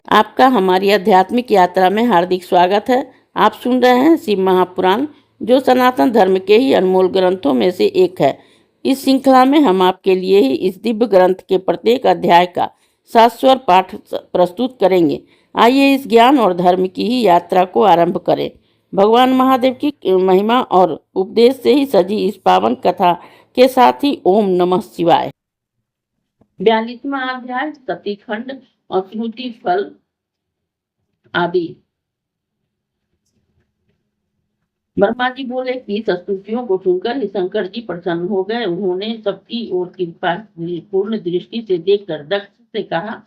आपका हमारी आध्यात्मिक यात्रा में हार्दिक स्वागत है। आप सुन रहे हैं शिव महापुराण, जो सनातन धर्म के ही अनमोल ग्रंथों में से एक है। इस श्रृंखला में हम आपके लिए ही इस दिव्य ग्रंथ के प्रत्येक अध्याय का शाश्वत पाठ प्रस्तुत करेंगे। आइए इस ज्ञान और धर्म की ही यात्रा को आरंभ करें। भगवान महादेव की महिमा और उपदेश से ही सजी इस पावन कथा के साथ ही ओम नमः शिवाय। 42वां अध्याय सतीखंड और स्मृति फल आदि। ब्रह्मा जी बोले कि स्तुतियों को सुनकर ही शंकर जी प्रसन्न हो गए। उन्होंने सबकी ओर कृपा पूर्ण दृष्टि से देखकर दक्ष से कहा,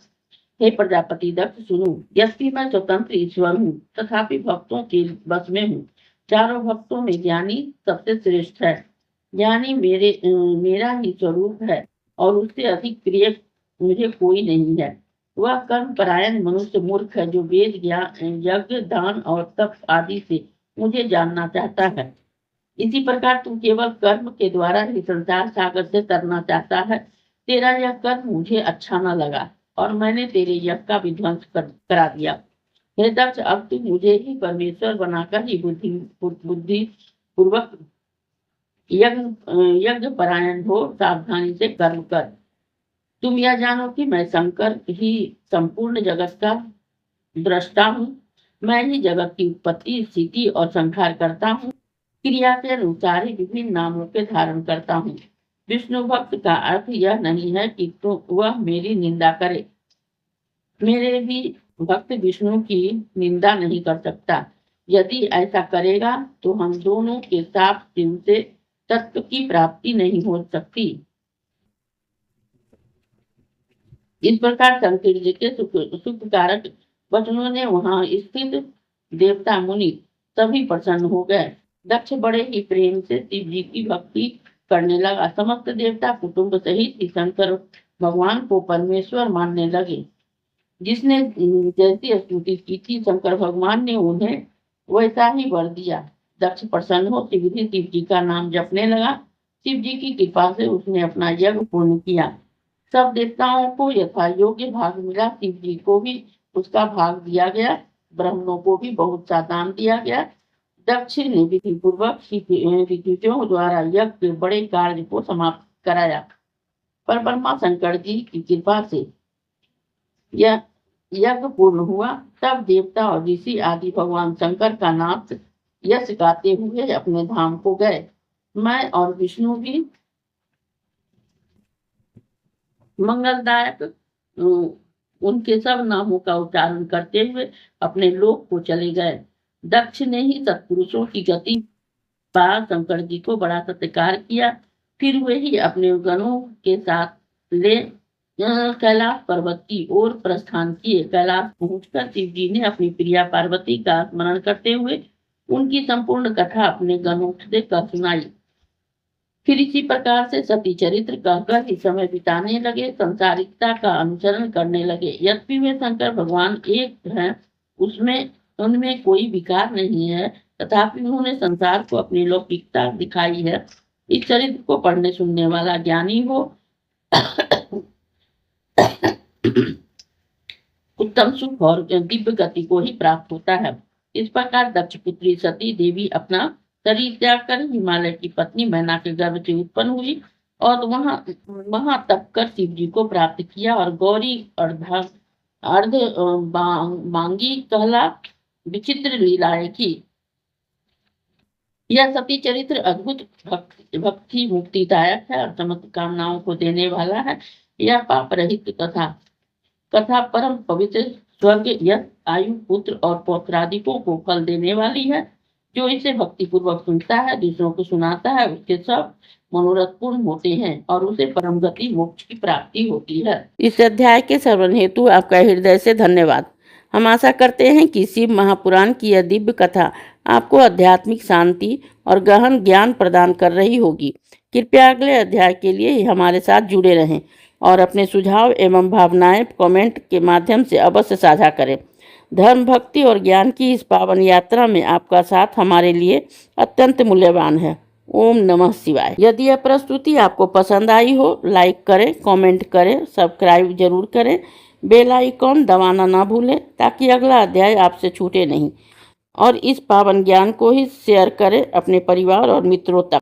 हे प्रजापति दक्ष, सुनो। यद्यपि मैं स्वतंत्र ईश्वर हूँ, तथापि भक्तों के बस में हूँ। चारों भक्तों में ज्ञानी सबसे श्रेष्ठ है। ज्ञानी मेरा ही स्वरूप है और उससे अधिक प्रिय मुझे कोई नहीं है। वह कर्म परायण मनुष्य मूर्ख है, जो वेद ज्ञान यज्ञ दान और तप आदि से मुझे जानना चाहता है। इसी प्रकार तू केवल कर्म के द्वारा ही संसार सागर से तरना चाहता है। तेरा यह कर्म मुझे अच्छा न लगा और मैंने तेरे यज्ञ का विध्वंस करा दिया। हे दक्ष, अब तू मुझे ही परमेश्वर बनाकर ही बुद्धि पूर्वक यज्ञ परायण हो, सावधानी से कर्म कर। तुम यह जानो कि मैं शंकर ही संपूर्ण जगत का दृष्टा हूँ। मैं ही जगत की उत्पत्ति, स्थिति और संहार करता हूँ। क्रिया के अनुसार ही विभिन्न नामों के धारण करता हूँ। विष्णु भक्त का अर्थ यह नहीं है कि वह मेरी निंदा करे। मेरे भी भक्त विष्णु की निंदा नहीं कर सकता। यदि ऐसा करेगा तो हम दोनों के साथ शिव से तत्व की प्राप्ति नहीं हो सकती। इस प्रकार शंकर जी के सुखकारक वचनों ने वहां स्थित देवता मुनि सभी प्रसन्न हो गए। दक्ष बड़े ही प्रेम से शिव जी की भक्ति करने लगा। समस्त देवता कुटुंब सहित ही शंकर भगवान को परमेश्वर मानने लगे। जिसने जैसी स्तुति की थी, शंकर भगवान ने उन्हें वैसा ही वर दिया। दक्ष प्रसन्न हो शिव जी का नाम जपने लगा। शिव जी की कृपा से उसने अपना यज्ञ पूर्ण किया। सब देवताओं को यथा योग्य भाग मिला। शिव जी को भी उसका भाग दिया गया। ब्राह्मणों को भी बहुत सा दान दिया गया। दक्ष ने विधि पूर्वक ऋषियों द्वारा यज्ञ के बड़े कार्य को समाप्त कराया। पर ब्रह्मा शंकर जी की कृपा से यह यज्ञ पूर्ण हुआ। तब देवता और ऋषि आदि भगवान शंकर का नाम यश गाते हुए अपने धाम को गए। मैं और विष्णु भी मंगलदायक उनके सब नामों का उच्चारण करते हुए अपने लोक को चले गए। दक्ष ने ही सत्पुरुषों की गति पा शंकर जी को बड़ा सत्कार किया। फिर वे ही अपने गणों के साथ ले कैलाश पर्वत की ओर प्रस्थान किए। कैलाश पहुंचकर शिव जी ने अपनी प्रिया पार्वती का स्मरण करते हुए उनकी संपूर्ण कथा अपने गणों से कह सुनाई। फिर इसी प्रकार से सती चरित्र कहकर ही समय बिताने लगे, संसारिकता का अनुसरण करने लगे। यद्यपि वे शंकर भगवान एक हैं, उनमें कोई विकार नहीं है, तथापि उन्होंने संसार को अपनी लौकिकता दिखाई है। इस चरित्र को पढ़ने सुनने वाला ज्ञानी हो उत्तम सुख और दिव्य गति को ही प्राप्त होता है। इस प्रकार दक्ष पुत्री सती देवी अपना शरीर त्याग कर हिमालय की पत्नी मैना के गर्भ से उत्पन्न हुई और वहां तप कर शिव जी को प्राप्त किया और गौरी अर्ध बांगी कहला विचित्र लीलाएं की। यह सती चरित्र अद्भुत भक्ति मुक्तिदायक है और समस्त कामनाओं को देने वाला है। यह पाप रहित कथा परम पवित्र, स्वर्ग, यश, आयु, पुत्र और पौत्रादिकों को फल देने वाली है। जो इसे भक्ति पूर्वक सुनता है, दूसरों को सुनाता है, उसके सब मनोरथ पूर्ण होते हैं और उसे परम गति मोक्ष की प्राप्ति होती है। इस अध्याय के श्रवण हेतु आपका हृदय से धन्यवाद। हम आशा करते हैं कि शिव महापुराण की यह दिव्य कथा आपको आध्यात्मिक शांति और गहन ज्ञान प्रदान कर रही होगी। कृपया अगले अध्याय के लिए हमारे साथ जुड़े रहें और अपने सुझाव एवं भावनाएं कमेंट के माध्यम से अवश्य साझा करें। धर्म, भक्ति और ज्ञान की इस पावन यात्रा में आपका साथ हमारे लिए अत्यंत मूल्यवान है। ओम नमः शिवाय। यदि यह प्रस्तुति आपको पसंद आई हो, लाइक करें, कमेंट करें, सब्सक्राइब जरूर करें। बेल आइकॉन दबाना ना भूलें ताकि अगला अध्याय आपसे छूटे नहीं। और इस पावन ज्ञान को ही शेयर करें अपने परिवार और मित्रों तक।